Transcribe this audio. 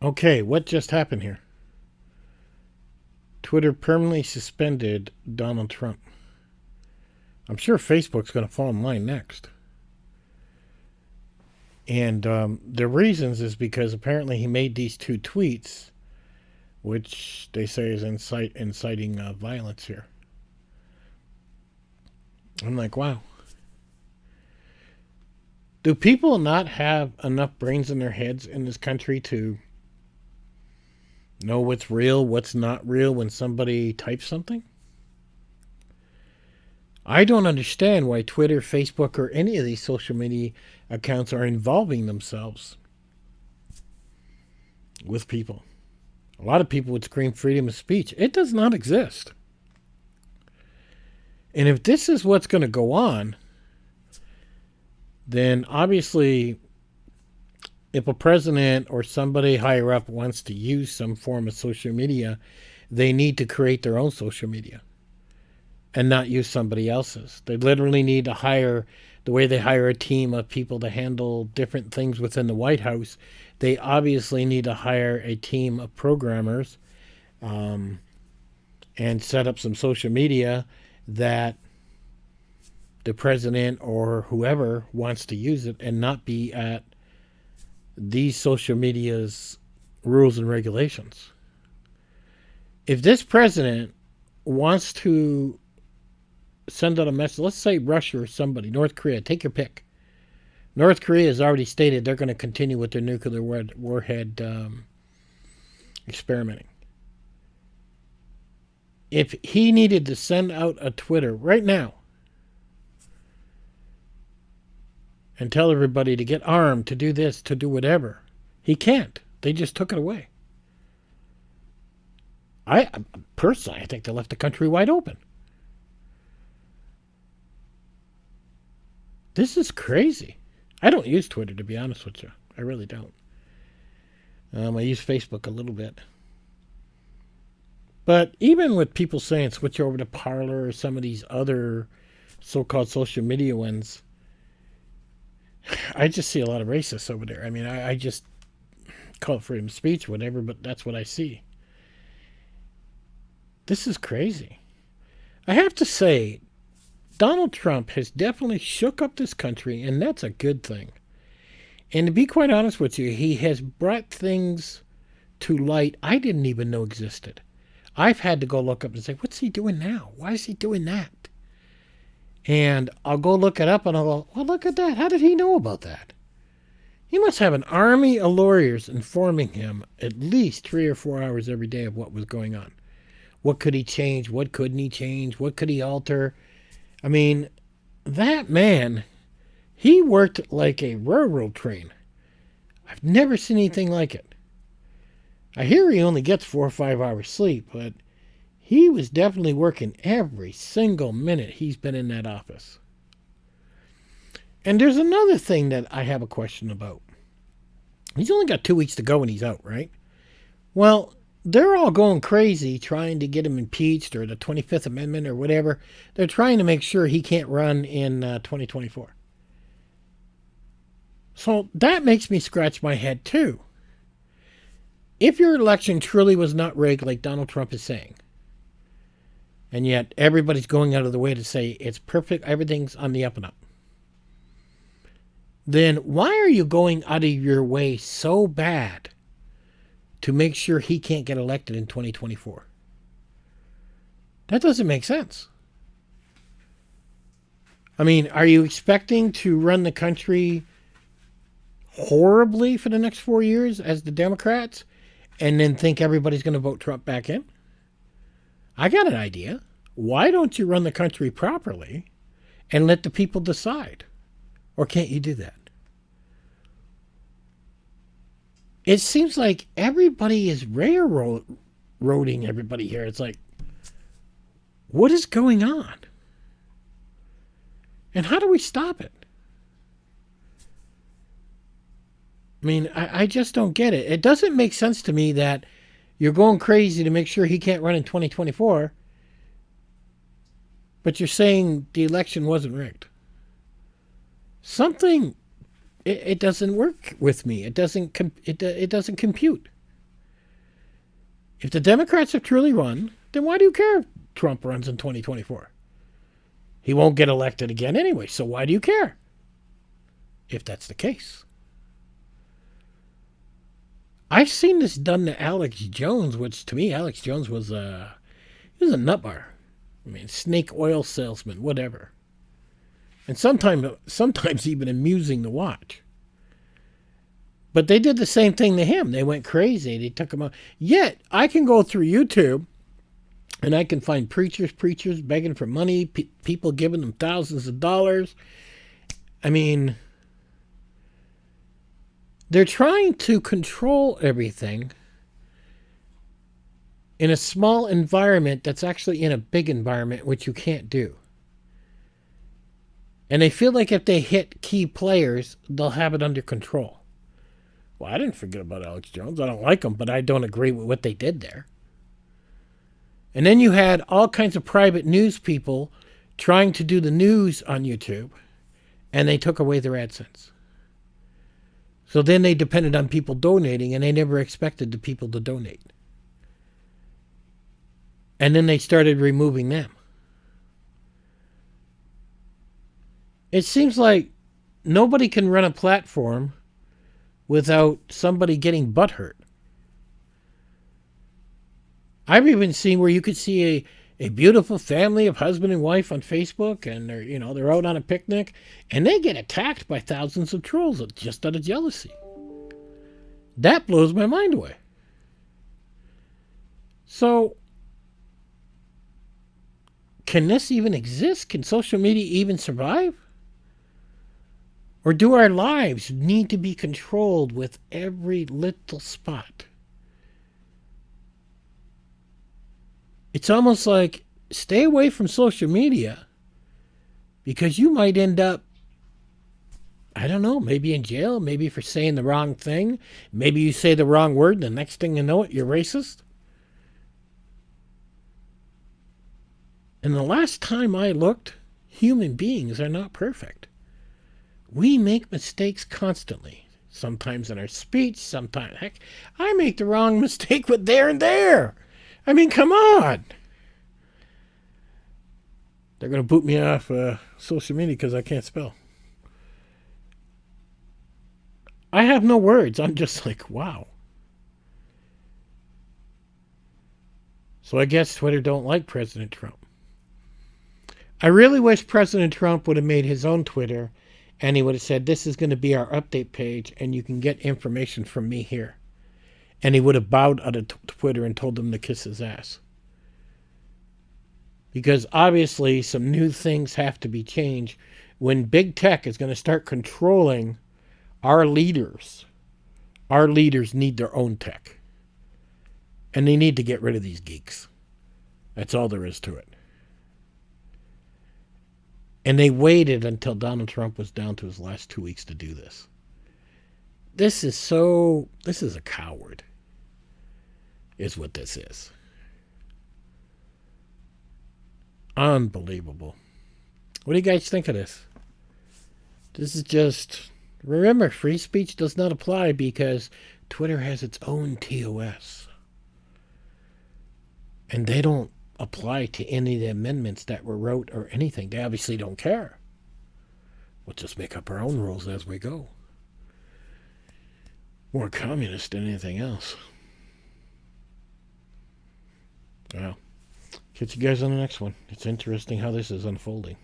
Okay, what just happened here? Twitter permanently suspended Donald Trump. I'm sure Facebook's going to fall in line next. And the reasons is because apparently he made these two tweets, which they say is inciting violence here. I'm like, wow. Do people not have enough brains in their heads in this country to know what's real, what's not real when somebody types something? I don't understand why Twitter, Facebook, or any of these social media accounts are involving themselves with people. A lot of people would scream freedom of speech. It does not exist. And if this is what's going to go on, then obviously, if a president or somebody higher up wants to use some form of social media, they need to create their own social media and not use somebody else's. They literally need to hire, the way they hire a team of people to handle different things within the White House, they obviously need to hire a team of programmers and set up some social media that the president or whoever wants to use it and not be at these social media's rules and regulations. If this president wants to send out a message, let's say Russia or somebody, North Korea, take your pick. North Korea has already stated they're going to continue with their nuclear warhead experimenting. If he needed to send out a Twitter right now and tell everybody to get armed, to do this, to do whatever, he can't. They just took it away. I personally, I think they left the country wide open. This is crazy. I don't use Twitter, to be honest with you. I really don't. I use Facebook a little bit. But even with people saying switch over to Parler or some of these other so-called social media ones, I just see a lot of racists over there. I mean, I just call it freedom of speech, whatever, but that's what I see. This is crazy. I have to say, Donald Trump has definitely shook up this country, and that's a good thing. And to be quite honest with you, he has brought things to light I didn't even know existed. I've had to go look up and say, what's he doing now? Why is he doing that? And I'll go look it up and I'll go, well, look at that. How did he know about that? He must have an army of lawyers informing him at least 3 or 4 hours every day of what was going on. What could he change? What couldn't he change? What could he alter? I mean, that man, he worked like a railroad train. I've never seen anything like it. I hear he only gets 4 or 5 hours sleep, but he was definitely working every single minute he's been in that office. And there's another thing that I have a question about. He's only got 2 weeks to go and he's out, right? Well, they're all going crazy trying to get him impeached or the 25th Amendment or whatever. They're trying to make sure he can't run in 2024. So that makes me scratch my head too. If your election truly was not rigged like Donald Trump is saying, and yet everybody's going out of the way to say it's perfect, everything's on the up and up, then why are you going out of your way so bad to make sure he can't get elected in 2024? That doesn't make sense. I mean, are you expecting to run the country horribly for the next 4 years as the Democrats and then think everybody's going to vote Trump back in? I got an idea. Why don't you run the country properly and let the people decide? Or can't you do that? It seems like everybody is railroading everybody here. It's like, what is going on? And how do we stop it? I mean, I just don't get it. It doesn't make sense to me that you're going crazy to make sure he can't run in 2024, but you're saying the election wasn't rigged. Something, it doesn't work with me. It doesn't compute. If the Democrats have truly won, then why do you care if Trump runs in 2024? He won't get elected again anyway, so why do you care? If that's the case. I've seen this done to Alex Jones, which to me, Alex Jones was a nutbar. I mean, snake oil salesman, whatever. And sometimes even amusing to watch. But they did the same thing to him. They went crazy. They took him out. Yet, I can go through YouTube and I can find preachers begging for money, people giving them thousands of dollars. I mean, they're trying to control everything in a small environment that's actually in a big environment, which you can't do. And they feel like if they hit key players, they'll have it under control. Well, I didn't forget about Alex Jones. I don't like him, but I don't agree with what they did there. And then you had all kinds of private news people trying to do the news on YouTube, and they took away their AdSense. So then they depended on people donating, and they never expected the people to donate. And then they started removing them. It seems like nobody can run a platform without somebody getting butthurt. I've even seen where you could see a beautiful family of husband and wife on Facebook, and they're out on a picnic, and they get attacked by thousands of trolls just out of jealousy. That blows my mind away. So, can this even exist? Can social media even survive? Or do our lives need to be controlled with every little spot? It's almost like stay away from social media because you might end up, I don't know, maybe in jail, maybe for saying the wrong thing. Maybe you say the wrong word, and the next thing you know it, you're racist. And the last time I looked, human beings are not perfect. We make mistakes constantly. Sometimes in our speech, sometimes, heck, I make the wrong mistake with there and there. I mean, come on. They're going to boot me off social media because I can't spell. I have no words. I'm just like, wow. So I guess Twitter don't like President Trump. I really wish President Trump would have made his own Twitter, and he would have said, this is going to be our update page, and you can get information from me here. And he would have bowed out of Twitter and told them to kiss his ass. Because obviously some new things have to be changed when big tech is going to start controlling our leaders. Our leaders need their own tech. And they need to get rid of these geeks. That's all there is to it. And they waited until Donald Trump was down to his last 2 weeks to do this. This is a coward, is what this is. Unbelievable. What do you guys think of this? This is just, remember, free speech does not apply because Twitter has its own TOS. And they don't apply to any of the amendments that were wrote or anything. They obviously don't care. We'll just make up our own rules as we go. More communist than anything else. Well, catch you guys on the next one. It's interesting how this is unfolding.